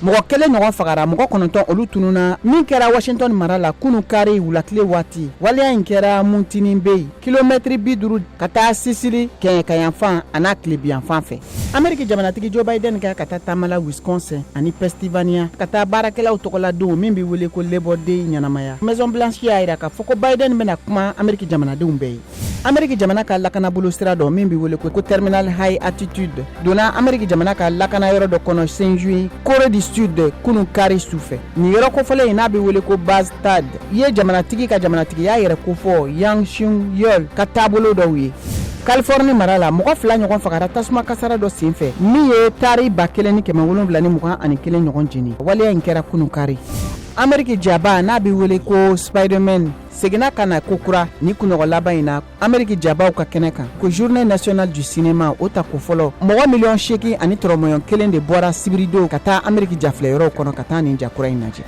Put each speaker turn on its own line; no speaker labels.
mɔgɔ kelen ɲɔgɔn fagara mɔgɔ 9 olu tununa min kɛra Washington mara la kunu kari wulatile waati waleya in kɛra Mountain Bay kilomètre 50 ka taa Sicily kɛɲɛkayanfan an'a tilebiyanfan fɛ. Ameriki jamanatigi Joe Biden ka taa taamala Wisconsin ani Pennsylvania ka taa baarakɛlaw tɔgɔladenw min bɛ wele ko Labor Day ɲanamaya. Maison Blanche y'a jira k'a fɔ ko Biden bɛna kuma Ameriki jamanadenw bɛɛ ye. Ameriki jamana ka lakanabolo sira dɔ min bɛ wele ko Terminal High Altitude donna Ameriki jamana ka lakana yɔrɔ dɔ kɔnɔ 5 juillet Corée du Sud kunu kari sufɛ. Nin yɔrɔ kofɔlen in n'a bɛ wele ko Base Stade ye jamanatigi ka jamanatigiya yɛrɛ kofɔ Yang Sung-yeol ka taabolo dɔw ye. Californie mara la mɔgɔ 2 ɲɔgɔn fagara tasuma kasara dɔ senfɛ min ye tari 1721 ɲɔgɔn jeni. Waleya in kɛra kunu kari. Ameriki jaba n'a bɛ wele ko Spider-Man seginna ka na kokura ni kunɲɔgɔn laban in na Ameriki jabaw ka kɛnɛ kan ko Journée nationale du cinéma o ta ko fɔlɔ mɔgɔ 8,8 de bɔra Sibirido ka taa Ameriki jafilɛyɔrɔw kɔnɔ ka taa nin jakura in lajɛ.